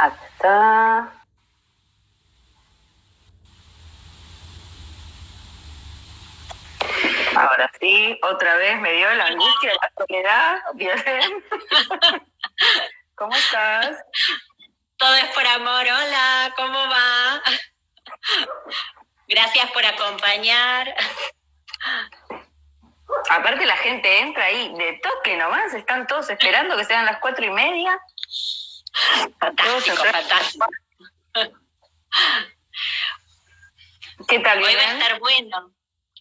Acá está. Ahora sí, otra vez me dio la angustia, la soledad. Bien. ¿Cómo estás? Todo es por amor. Hola, ¿cómo va? Gracias por acompañar. Aparte la gente entra ahí de toque nomás, están todos esperando que sean las 4:30. Fantástico, fantástico. ¿Qué tal? Hoy va a estar bueno.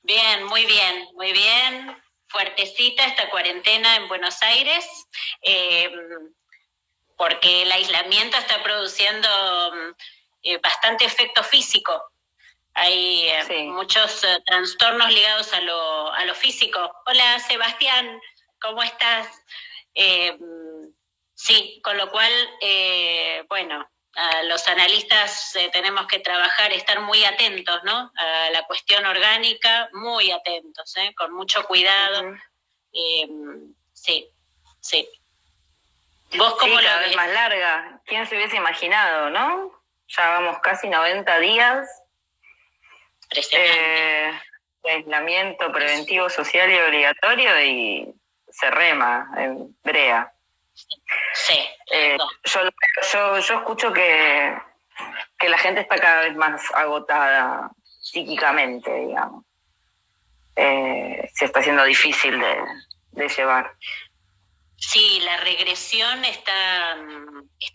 Bien, muy bien, muy bien. Fuertecita esta cuarentena en Buenos Aires, porque el aislamiento está produciendo bastante efecto físico. Hay muchos trastornos ligados a lo físico. Hola, Sebastián, ¿cómo estás? Sí, con lo cual, bueno, los analistas tenemos que trabajar, estar muy atentos, ¿no? A la cuestión orgánica, muy atentos, con mucho cuidado. Sí, sí. ¿Vos cómo lo ves? Cada vez más larga. ¿Quién se hubiese imaginado, no? Ya vamos casi 90 días. De aislamiento preventivo, social y obligatorio, y se rema en brea. Sí. Yo escucho que la gente está cada vez más agotada psíquicamente, digamos. Se está haciendo difícil de llevar. Sí, la regresión está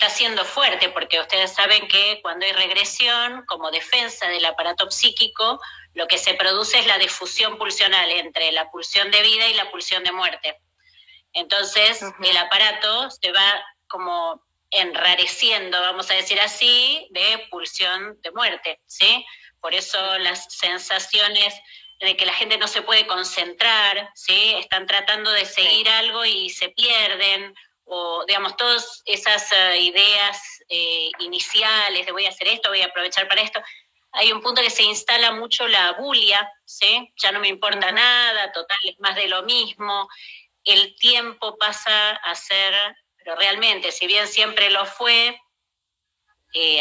siendo fuerte, porque ustedes saben que cuando hay regresión, como defensa del aparato psíquico, lo que se produce es la difusión pulsional entre la pulsión de vida y la pulsión de muerte. Entonces, el aparato se va como enrareciendo, vamos a decir así, de pulsión de muerte, ¿sí? Por eso las sensaciones de que la gente no se puede concentrar, ¿sí? Están tratando de seguir algo y se pierden, o digamos, todas esas ideas iniciales de voy a hacer esto, voy a aprovechar para esto. Hay un punto que se instala mucho la bulia, ¿sí? Ya no me importa nada, total, es más de lo mismo. El tiempo pasa a ser, pero realmente, si bien siempre lo fue,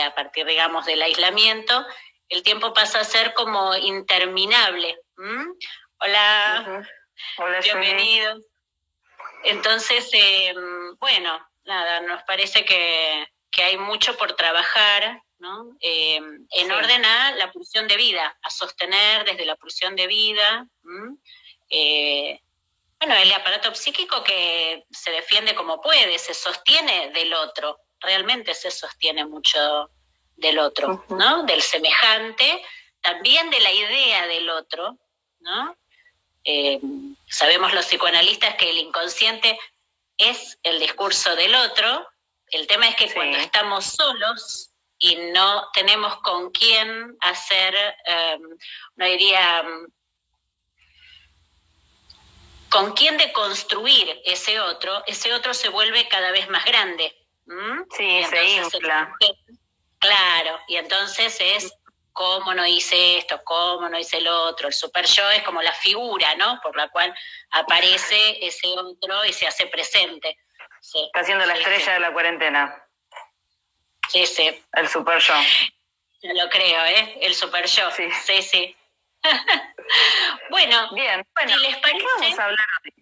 a partir, digamos, del aislamiento, el tiempo pasa a ser como interminable. Hola, Hola, bienvenidos. Entonces, bueno, nada, nos parece que hay mucho por trabajar, ¿no? En orden a la pulsión de vida, a sostener desde la pulsión de vida. Bueno, el aparato psíquico que se defiende como puede, se sostiene del otro, realmente se sostiene mucho del otro, ¿no? Del semejante, también de la idea del otro, ¿no? Sabemos los psicoanalistas que el inconsciente es el discurso del otro. El tema es que cuando estamos solos y no tenemos con quién hacer, no diría, con quién deconstruir ese otro se vuelve cada vez más grande. Sí, se infla. Claro, y entonces es cómo no hice esto, cómo no hice el otro. El super yo es como la figura, ¿no? Por la cual aparece ese otro y se hace presente. Sí. Está siendo la estrella de la cuarentena. Sí, sí. El super yo. Yo lo creo, el super yo. Sí, sí, sí. Bueno, bien, bueno, si les parece, vamos a hablar de...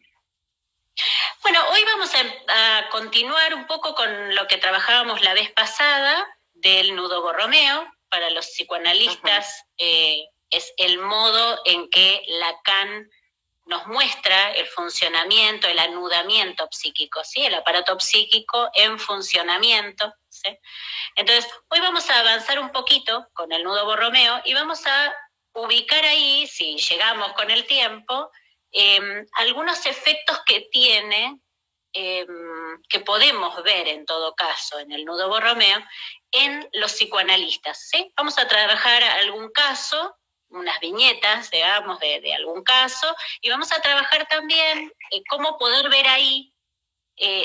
Bueno, hoy vamos a continuar un poco con lo que trabajábamos la vez pasada del nudo borromeo. Para los psicoanalistas es el modo en que Lacan nos muestra el funcionamiento, el anudamiento psíquico, ¿sí? El aparato psíquico en funcionamiento, ¿sí? Entonces, hoy vamos a avanzar un poquito con el nudo borromeo y vamos a ubicar ahí, si llegamos con el tiempo, algunos efectos que tiene, que podemos ver en todo caso en el nudo borromeo, en los psicoanalistas, ¿sí? Vamos a trabajar algún caso, unas viñetas, digamos, de algún caso, y vamos a trabajar también cómo poder ver ahí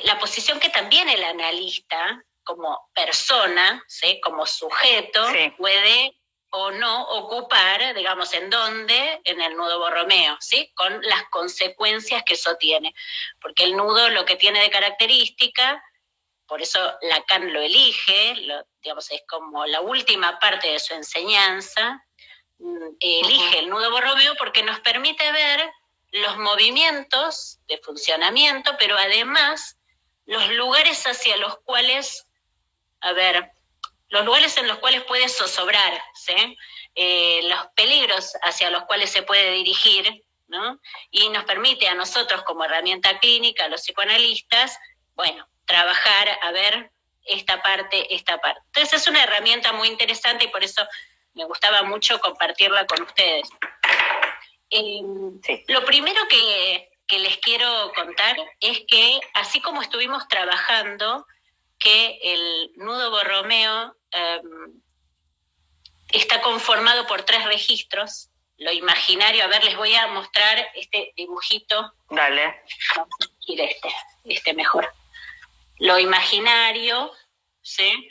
la posición que también el analista, como persona, ¿sí? Como sujeto, puede o no ocupar, digamos, en dónde, en el nudo borromeo, ¿sí? Con las consecuencias que eso tiene. Porque el nudo lo que tiene de característica por eso Lacan lo elige, digamos, es como la última parte de su enseñanza, elige el nudo borromeo porque nos permite ver los movimientos de funcionamiento, pero además los lugares hacia los cuales, los lugares en los cuales puede zozobrar, ¿sí? Los peligros hacia los cuales se puede dirigir, ¿no? Y nos permite a nosotros como herramienta clínica, a los psicoanalistas, bueno, trabajar a ver esta parte. Entonces es una herramienta muy interesante y por eso me gustaba mucho compartirla con ustedes. Sí. Lo primero que les quiero contar es que así como estuvimos trabajando que el nudo borromeo está conformado por 3 registros, lo imaginario, les voy a mostrar este dibujito. Dale. Vamos a ir este mejor. Lo imaginario, ¿sí?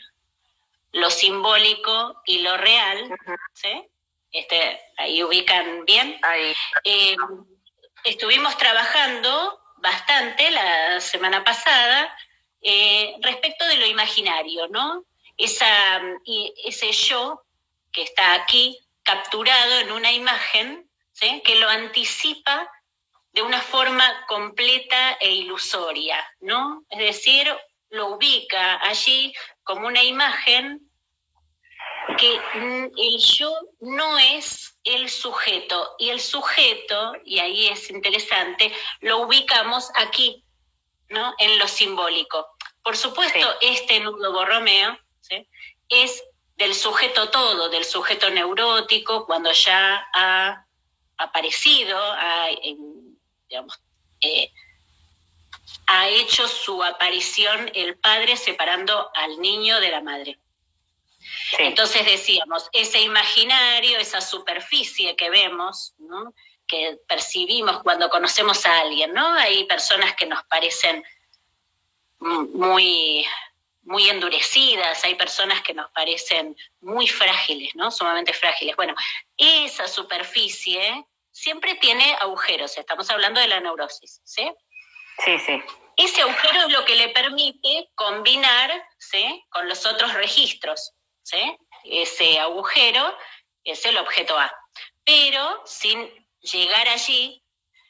Lo simbólico y lo real, ¿sí? Ahí ubican bien. Ahí. Estuvimos trabajando bastante la semana pasada respecto de lo imaginario, ¿no? Ese yo que está aquí capturado en una imagen, ¿sí? Que lo anticipa de una forma completa e ilusoria, ¿no? Es decir, lo ubica allí como una imagen que el yo no es el sujeto, y el sujeto, y ahí es interesante, lo ubicamos aquí, ¿no? En lo simbólico. Por supuesto, sí. Este nudo borromeo, ¿sí? Es del sujeto todo, del sujeto neurótico, cuando ya ha aparecido, ha hecho su aparición el padre separando al niño de la madre. Sí. Entonces decíamos, ese imaginario, esa superficie que vemos, ¿no? Que percibimos cuando conocemos a alguien, ¿no? Hay personas que nos parecen muy endurecidas, hay personas que nos parecen muy frágiles, ¿no? Sumamente frágiles. Bueno, esa superficie siempre tiene agujeros, estamos hablando de la neurosis, ¿sí? Sí, sí. Ese agujero es lo que le permite combinar, ¿sí? Con los otros registros, ¿sí? Ese agujero es el objeto A. Pero sin llegar allí,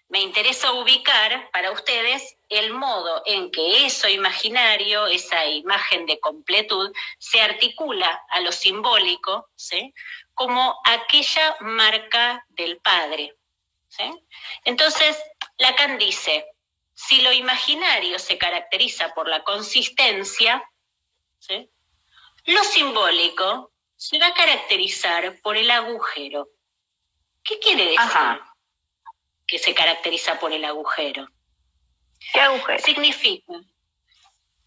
me interesa ubicar para ustedes el modo en que eso imaginario, esa imagen de completud, se articula a lo simbólico, ¿sí? Como aquella marca del padre, ¿sí? Entonces, Lacan dice, si lo imaginario se caracteriza por la consistencia, ¿sí? Lo simbólico se va a caracterizar por el agujero. ¿Qué quiere decir? Ajá. Que se caracteriza por el agujero. ¿Qué agujero? Significa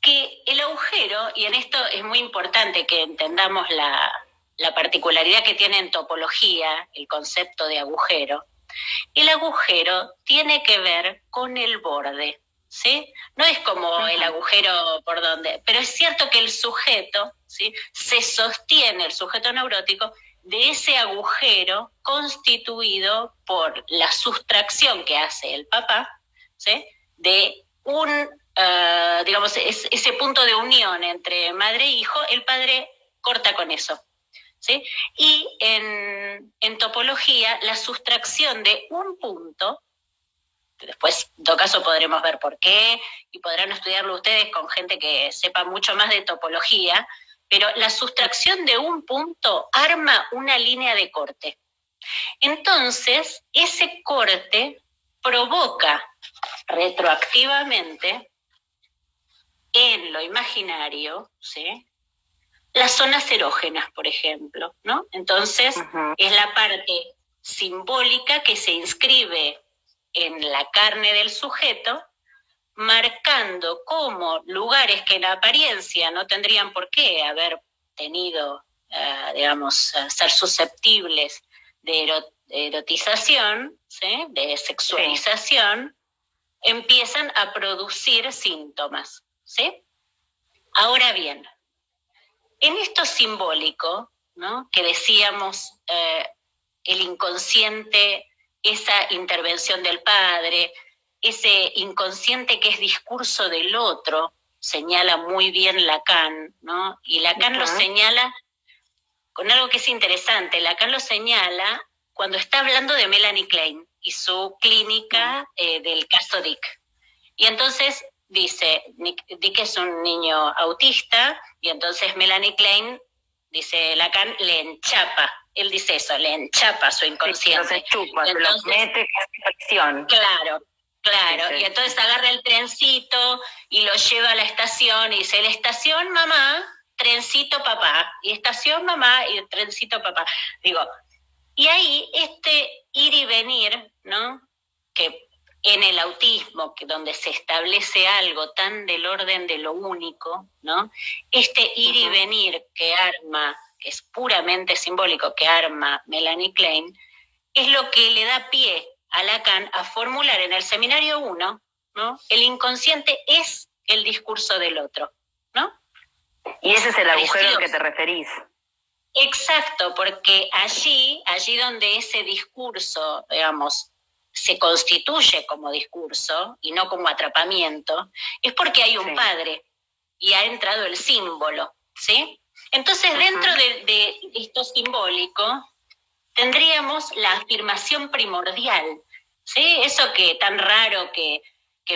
que el agujero, y en esto es muy importante que entendamos la particularidad que tiene en topología el concepto de agujero, el agujero tiene que ver con el borde, ¿sí? No es como el agujero por donde, pero es cierto que el sujeto, ¿sí? Se sostiene, el sujeto neurótico, de ese agujero constituido por la sustracción que hace el papá, ¿sí? De digamos, ese punto de unión entre madre e hijo, el padre corta con eso, ¿sí? Y en topología, la sustracción de un punto, después en todo caso podremos ver por qué, y podrán estudiarlo ustedes con gente que sepa mucho más de topología, pero la sustracción de un punto arma una línea de corte. Entonces, ese corte provoca retroactivamente en lo imaginario, ¿sí? Las zonas erógenas, por ejemplo, ¿no? Entonces, es la parte simbólica que se inscribe en la carne del sujeto, marcando como lugares que en apariencia no tendrían por qué haber tenido, digamos, ser susceptibles de erotización, ¿sí? De sexualización, sí. Empiezan a producir síntomas, ¿sí? Ahora bien, en esto simbólico, ¿no? Que decíamos, el inconsciente, esa intervención del padre, ese inconsciente que es discurso del otro, señala muy bien Lacan, ¿no? Y Lacan lo señala con algo que es interesante. Lacan lo señala cuando está hablando de Melanie Klein y su clínica del caso Dick. Y entonces dice, Dick es un niño autista, y entonces Melanie Klein, dice Lacan, le enchapa. Él dice eso, le enchapa su inconsciente. Sí, chupa, entonces, se lo mete casi presión. Claro. Sí. Y entonces agarra el trencito y lo lleva a la estación y dice, la estación mamá, trencito papá, y estación mamá y trencito papá. Digo, y ahí ir y venir, ¿no? Que en el autismo, que donde se establece algo tan del orden de lo único, ¿no? Ir y venir que es puramente simbólico, que arma Melanie Klein, es lo que le da pie a Lacan a formular en el seminario 1, ¿no? El inconsciente es el discurso del otro, ¿no? Y ese es el agujero al que te referís. Exacto, porque allí donde ese discurso, digamos, se constituye como discurso y no como atrapamiento, es porque hay un padre y ha entrado el símbolo, ¿sí? Entonces, dentro de esto simbólico, tendríamos la afirmación primordial, ¿sí? Eso que tan raro que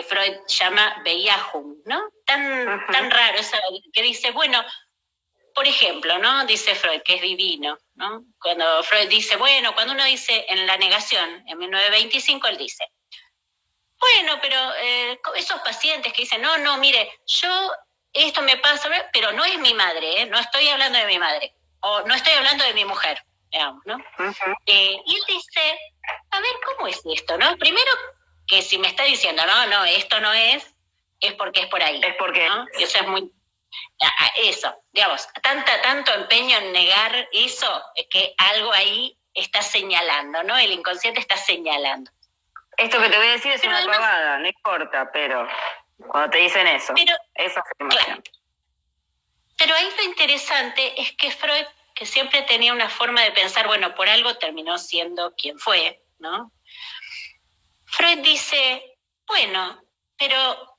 Freud llama Bejahung, ¿no? Tan raro, eso que dice, bueno, por ejemplo, ¿no? Dice Freud, que es divino, ¿no? Cuando Freud dice, bueno, cuando uno dice en La negación, en 1925, él dice, bueno, pero esos pacientes que dicen, no, mire, esto me pasa, pero no es mi madre, no estoy hablando de mi madre, o no estoy hablando de mi mujer, digamos, ¿no? Y él dice, a ver, ¿cómo es esto, no? Primero, que si me está diciendo, no, esto no es porque es por ahí. Es porque... ¿no? Y eso es muy... Eso, digamos, tanto empeño en negar eso, que algo ahí está señalando, ¿no? El inconsciente está señalando. Esto que te voy a decir es una pavada, no importa, pero cuando te dicen eso, esa afirmación. Claro. Pero ahí lo interesante es que Freud, que siempre tenía una forma de pensar, bueno, por algo terminó siendo quien fue, ¿no? Freud dice, bueno, pero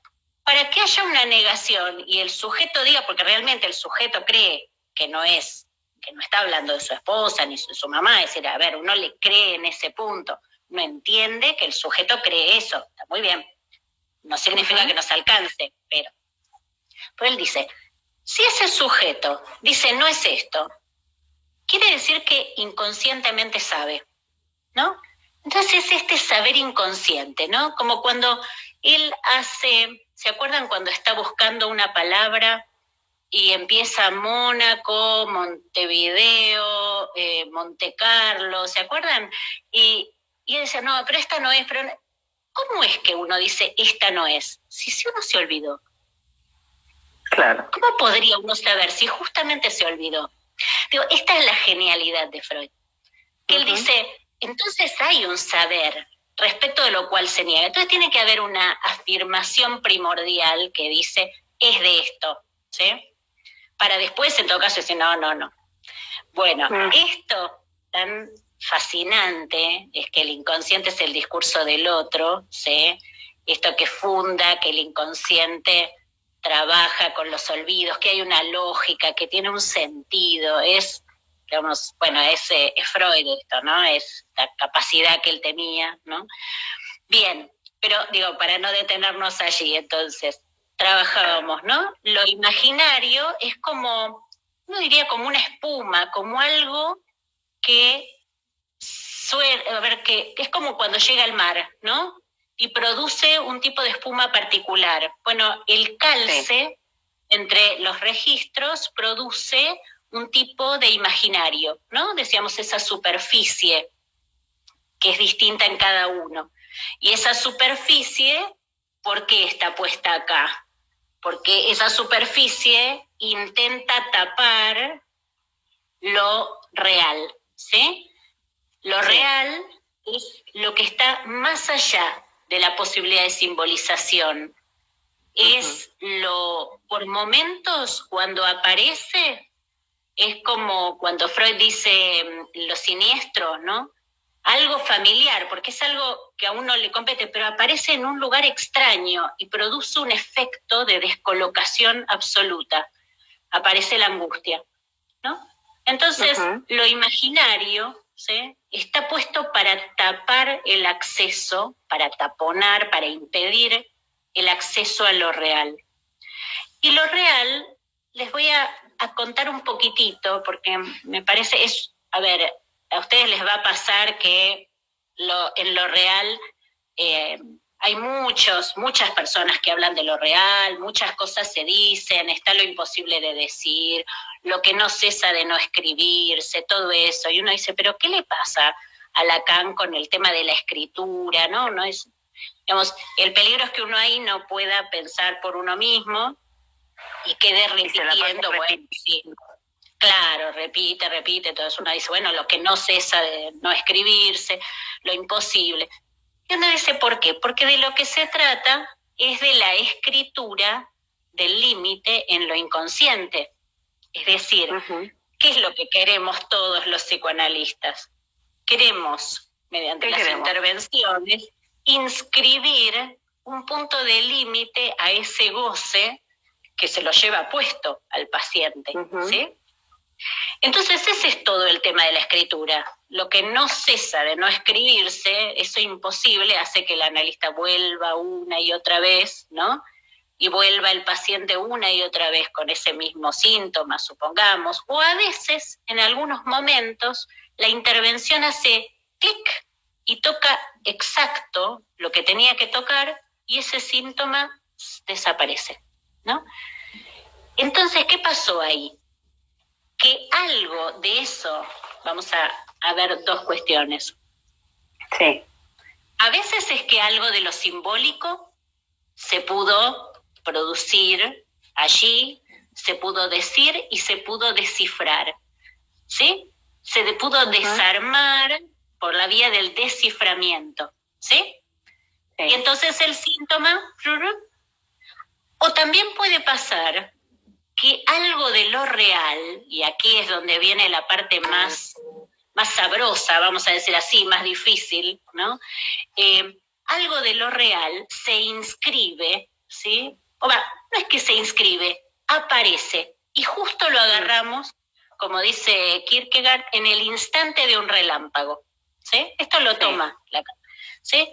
para que haya una negación y el sujeto diga, porque realmente el sujeto cree que no está hablando de su esposa ni de su mamá, es decir, a ver, uno le cree en ese punto, uno entiende que el sujeto cree eso, está muy bien, no significa que nos alcance, pero él dice, si ese sujeto dice no es esto, quiere decir que inconscientemente sabe, ¿no? Entonces este saber inconsciente, ¿no? Como cuando él ¿se acuerdan cuando está buscando una palabra y empieza Mónaco, Montevideo, Montecarlo, ¿se acuerdan? Y él dice, no, pero esta no es, pero ¿cómo es que uno dice esta no es? Si uno se olvidó. Claro. ¿Cómo podría uno saber si justamente se olvidó? Digo, esta es la genialidad de Freud. Que él dice, entonces hay un saber respecto de lo cual se niega. Entonces tiene que haber una afirmación primordial que dice, es de esto, ¿sí? Para después, en todo caso, decir, no. Bueno, esto tan fascinante es que el inconsciente es el discurso del otro, ¿sí? Esto que funda, que el inconsciente trabaja con los olvidos, que hay una lógica, que tiene un sentido, es Freud esto, ¿no? Es la capacidad que él tenía, ¿no? Bien, pero digo, para no detenernos allí, entonces, trabajábamos, ¿no? Lo imaginario es como, no diría como una espuma, como algo que que es como cuando llega al mar, ¿no? Y produce un tipo de espuma particular. Bueno, el calce entre los registros produce un tipo de imaginario, ¿no? Decíamos esa superficie que es distinta en cada uno. Y esa superficie, ¿por qué está puesta acá? Porque esa superficie intenta tapar lo real, ¿sí? Lo real es lo que está más allá de la posibilidad de simbolización. Es por momentos, cuando aparece, es como cuando Freud dice lo siniestro, ¿no? algo familiar, porque es algo que a uno le compete, pero aparece en un lugar extraño y produce un efecto de descolocación absoluta. Aparece la angustia, ¿no? Entonces, lo imaginario, ¿sí?, está puesto para tapar el acceso, para taponar, para impedir el acceso a lo real. Y lo real, les voy a contar un poquitito, porque me parece, a ver, a ustedes les va a pasar que en lo real hay muchas personas que hablan de lo real, muchas cosas se dicen, está lo imposible de decir, lo que no cesa de no escribirse, todo eso. Y uno dice, ¿pero qué le pasa a Lacan con el tema de la escritura? No es, digamos, el peligro es que uno ahí no pueda pensar por uno mismo y quede repitiendo, bueno, sí, claro, repite, entonces uno dice, bueno, lo que no cesa de no escribirse, lo imposible. Y uno dice, ¿por qué? Porque de lo que se trata es de la escritura del límite en lo inconsciente. Es decir, ¿qué es lo que queremos todos los psicoanalistas? Queremos, mediante las intervenciones, inscribir un punto de límite a ese goce que se lo lleva puesto al paciente, ¿sí? Entonces ese es todo el tema de la escritura. Lo que no cesa de no escribirse, eso imposible, hace que el analista vuelva una y otra vez, ¿no? Y vuelva el paciente una y otra vez con ese mismo síntoma, supongamos. O a veces, en algunos momentos, la intervención hace clic y toca exacto lo que tenía que tocar y ese síntoma desaparece, ¿no? Entonces, ¿qué pasó ahí? Que algo de eso, vamos a ver dos cuestiones. Sí. A veces es que algo de lo simbólico se pudo producir allí, se pudo decir y se pudo descifrar, ¿sí? Se pudo desarmar por la vía del desciframiento, ¿sí? Sí. Y entonces el síntoma, o también puede pasar que algo de lo real, y aquí es donde viene la parte más sabrosa, vamos a decir así, más difícil, ¿no? Algo de lo real se inscribe, ¿sí? No es que se inscribe, aparece, y justo lo agarramos, como dice Kierkegaard, en el instante de un relámpago, ¿sí? Esto lo toma, ¿sí?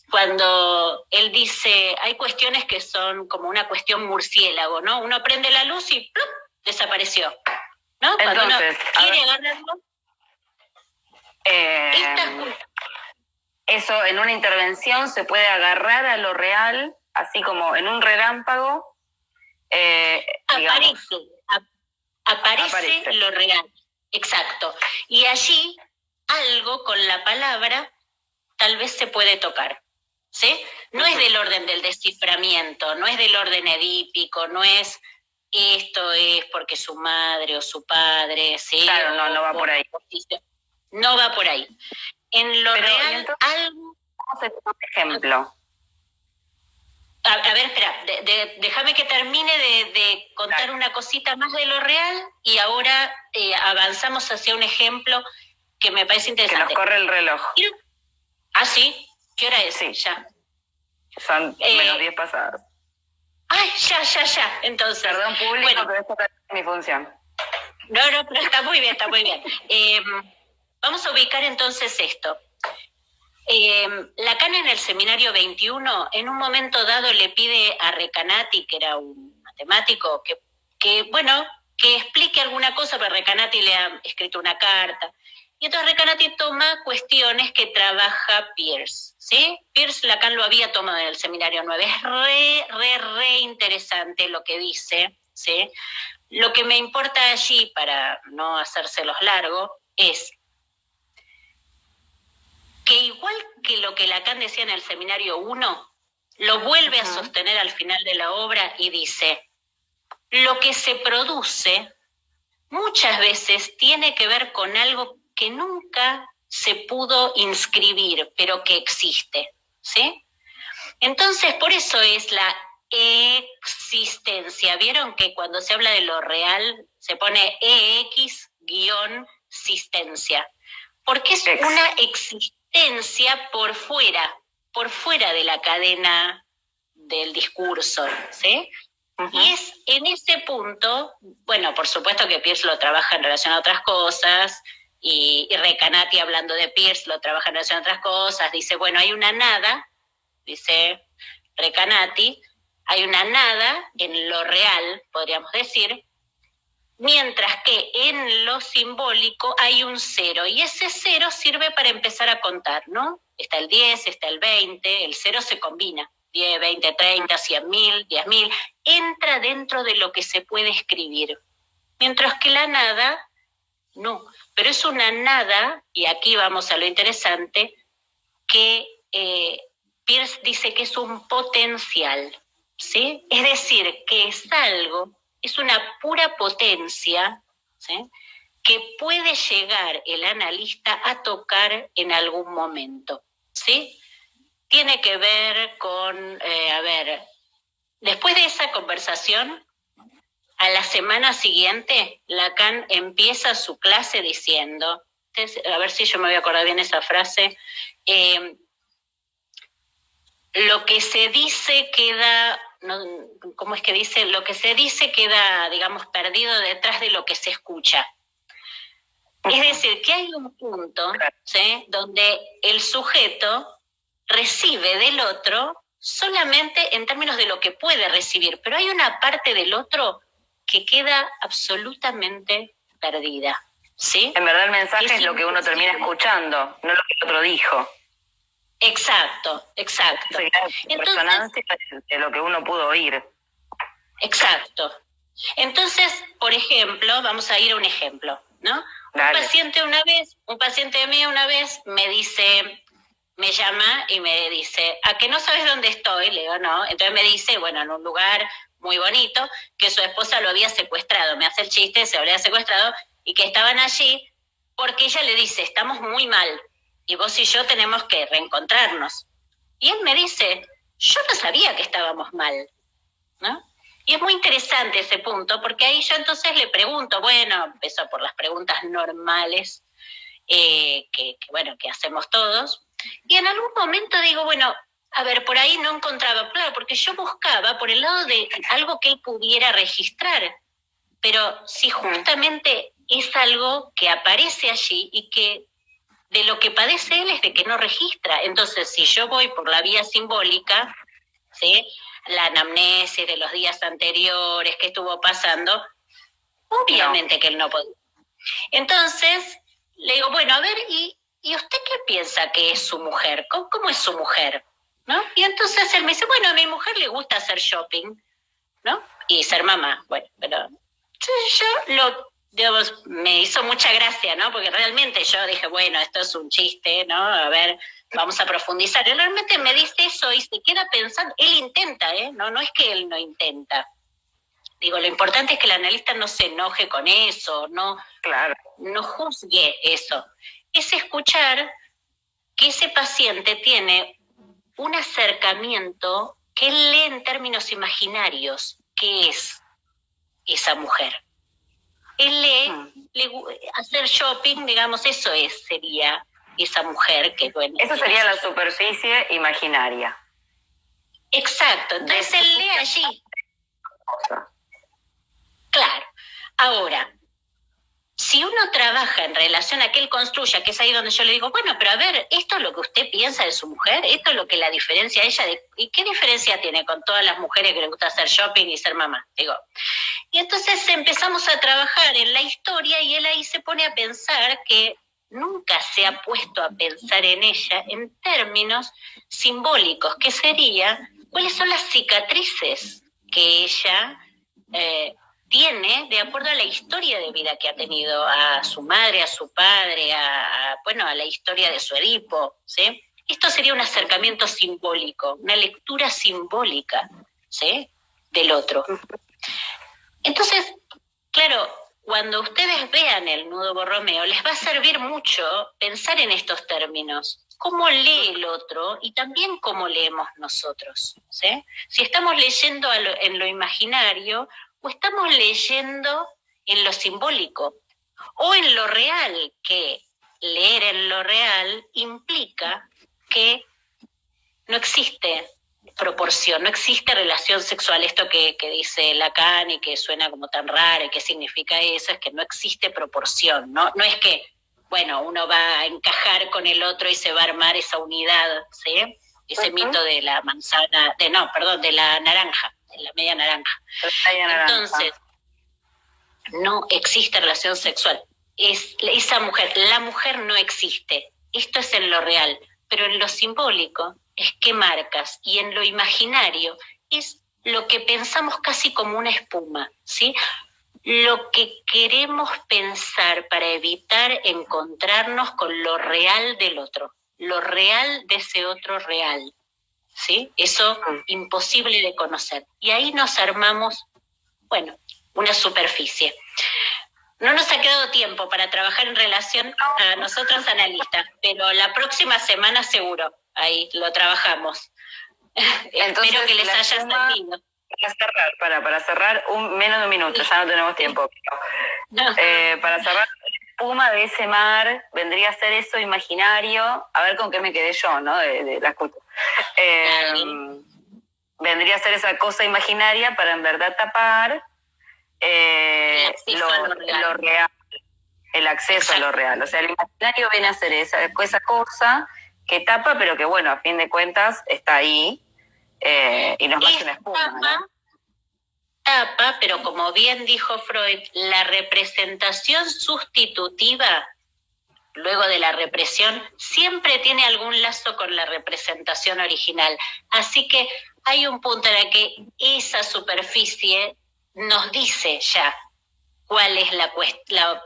Cuando él dice, hay cuestiones que son como una cuestión murciélago, ¿no? Uno prende la luz y ¡plup!, desapareció, ¿no? Cuando entonces, uno quiere agarrarlo. Eso en una intervención se puede agarrar a lo real, así como en un relámpago. Aparece lo real, exacto. Y allí algo con la palabra tal vez se puede tocar, ¿sí? No es del orden del desciframiento, no es del orden edípico, no es esto es porque su madre o su padre, ¿sí? Claro, no va por ahí. No va por ahí. En lo real, entonces, algo... Vamos a hacer un ejemplo. A ver, espera, déjame que termine de contar una cosita más de lo real y ahora avanzamos hacia un ejemplo que me parece interesante. Que nos corre el reloj. Ah, ¿sí? ¿Qué hora es? Sí. Ya. Son menos 10 pasadas. Ay, ya. Entonces, perdón público, bueno, pero esta es mi función. No, pero está muy bien. Vamos a ubicar entonces esto. Lacan en el seminario 21, en un momento dado le pide a Recanati, que era un matemático, que explique alguna cosa, pero Recanati le ha escrito una carta. Y entonces Recanati toma cuestiones que trabaja Peirce, ¿sí? Peirce Lacan lo había tomado en el seminario 9. Es re interesante lo que dice, ¿sí? Lo que me importa allí, para no hacérselos largo, es que igual que lo que Lacan decía en el seminario 1, lo vuelve a sostener al final de la obra y dice, lo que se produce muchas veces tiene que ver con algo que nunca se pudo inscribir, pero que existe, ¿sí? Entonces, por eso es la existencia. ¿Vieron que cuando se habla de lo real se pone EX-existencia? porque es una existencia por fuera de la cadena del discurso, ¿sí? Y es en ese punto, bueno, por supuesto que Peirce lo trabaja en relación a otras cosas, y Recanati, hablando de Peirce, lo trabaja en relación a otras cosas, dice, bueno, hay una nada, dice Recanati, hay una nada en lo real, podríamos decir, mientras que en lo simbólico hay un cero, y ese cero sirve para empezar a contar, ¿no? Está el 10, está el 20, el cero se combina, 10, 20, 30, 100.000, 10.000, entra dentro de lo que se puede escribir, mientras que la nada, no, pero es una nada, y aquí vamos a lo interesante, que Peirce dice que es un potencial, ¿sí? Es decir, que es algo, es una pura potencia, ¿sí?, que puede llegar el analista a tocar en algún momento, ¿sí? Tiene que ver con, después de esa conversación, a la semana siguiente, Lacan empieza su clase diciendo, a ver si yo me voy a acordar bien esa frase, lo que se dice queda, no, ¿cómo es que dice? Lo que se dice queda, digamos, perdido detrás de lo que se escucha. Es decir, que hay un punto, ¿sí?, donde el sujeto recibe del otro solamente en términos de lo que puede recibir, pero hay una parte del otro que queda absolutamente perdida, ¿sí? En verdad el mensaje es lo que uno termina escuchando, no lo que el otro dijo. Exacto. Sería la resonancia de lo que uno pudo oír. Exacto. Entonces, por ejemplo, vamos a ir a un ejemplo, ¿no? Dale. Un paciente mío una vez me dice, me llama y me dice, ¿a que no sabes dónde estoy? Le digo, no. Entonces me dice, bueno, en un lugar muy bonito, que su esposa lo había secuestrado. Me hace el chiste, se lo había secuestrado, y que estaban allí porque ella le dice, estamos muy mal, y vos y yo tenemos que reencontrarnos. Y él me dice, yo no sabía que estábamos mal, ¿no? Y es muy interesante ese punto, porque ahí yo entonces le pregunto, bueno, empiezo por las preguntas normales que hacemos todos, y en algún momento digo, bueno, a ver, por ahí no encontraba, claro, porque yo buscaba por el lado de algo que él pudiera registrar, pero si justamente es algo que aparece allí y que de lo que padece él es de que no registra. Entonces, si yo voy por la vía simbólica, ¿sí?, la anamnesis de los días anteriores, qué estuvo pasando, obviamente que él no podía. Entonces, le digo, bueno, a ver, ¿y usted qué piensa que es su mujer? ¿Cómo es su mujer? ¿No? Y entonces él me dice, bueno, a mi mujer le gusta hacer shopping, ¿no? Y ser mamá. Bueno, pero digamos, me hizo mucha gracia, ¿no? Porque realmente yo dije, bueno, esto es un chiste, ¿no? A ver, vamos a profundizar. Y realmente me dice eso y se queda pensando, él intenta, no es que él no intenta. Digo, lo importante es que el analista no se enoje con eso, no juzgue eso. Es escuchar que ese paciente tiene un acercamiento que él lee en términos imaginarios, que es esa mujer. Él lee, hacer shopping, digamos, eso sería esa mujer que duele. Eso sería la superficie imaginaria. Exacto, entonces él lee allí. Claro. Ahora, si uno trabaja en relación a que él construya, que es ahí donde yo le digo, bueno, pero a ver, esto es lo que usted piensa de su mujer, esto es lo que la diferencia a ella, ¿y qué diferencia tiene con todas las mujeres que les gusta hacer shopping y ser mamá? Digo, y entonces empezamos a trabajar en la historia y él ahí se pone a pensar que nunca se ha puesto a pensar en ella en términos simbólicos, que sería, ¿cuáles son las cicatrices que ella tiene de acuerdo a la historia de vida que ha tenido, a su madre, a su padre, a la historia de su Edipo, ¿sí? Esto sería un acercamiento simbólico, una lectura simbólica, ¿sí?, del otro. Entonces, claro, cuando ustedes vean el nudo Borromeo, les va a servir mucho pensar en estos términos. ¿Cómo lee el otro? Y también cómo leemos nosotros, ¿sí? Si estamos leyendo en lo imaginario, o estamos leyendo en lo simbólico, o en lo real, que leer en lo real implica que no existe proporción, no existe relación sexual. Esto que dice Lacan y que suena como tan raro y qué significa eso, es que no existe proporción, ¿no? No es que, bueno, uno va a encajar con el otro y se va a armar esa unidad, ¿sí? Ese mito de la manzana, de la naranja, de la media naranja. Entonces, no existe relación sexual. La mujer no existe. Esto es en lo real, pero en lo simbólico es qué marcas, y en lo imaginario es lo que pensamos casi como una espuma, ¿sí? Lo que queremos pensar para evitar encontrarnos con lo real del otro, lo real de ese otro real, ¿sí? Eso imposible de conocer. Y ahí nos armamos, bueno, una superficie. No nos ha quedado tiempo para trabajar en relación a nosotros analistas, pero la próxima semana seguro, ahí lo trabajamos. Entonces, espero que les haya servido. Para cerrar, menos de un minuto, ya no tenemos tiempo. Para cerrar, espuma de ese mar vendría a ser eso imaginario, a ver con qué me quedé yo, ¿no? De la escucha. Vendría a ser esa cosa imaginaria para en verdad tapar lo real, el acceso a lo real. O sea, el imaginario viene a ser esa cosa que tapa, pero que bueno, a fin de cuentas está ahí, y no es más que una espuma, ¿no? Tapa, pero como bien dijo Freud, la representación sustitutiva luego de la represión siempre tiene algún lazo con la representación original. Así que hay un punto en el que esa superficie nos dice ya cuál es la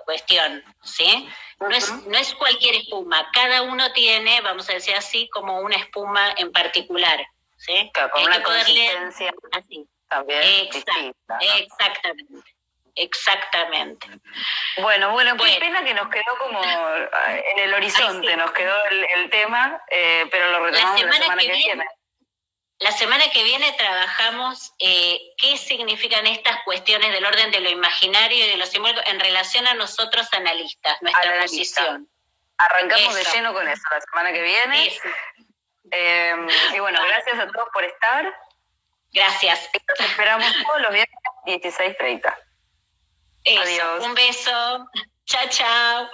cuestión, ¿sí? No es cualquier espuma, cada uno tiene, vamos a decir así, como una espuma en particular, ¿sí? Claro, con una consistencia así. También distinta, ¿no? Exactamente. Bueno, qué pena que nos quedó como en el horizonte, nos quedó el tema, pero lo retomamos la semana que viene. La semana que viene trabajamos qué significan estas cuestiones del orden de lo imaginario y de lo simbólico en relación a nosotros analistas, nuestra posición. Arrancamos de lleno con eso la semana que viene. Y bueno, gracias a todos por estar. Gracias. Nos esperamos todos los viernes 16:30. Adiós. Un beso. Chao, chao.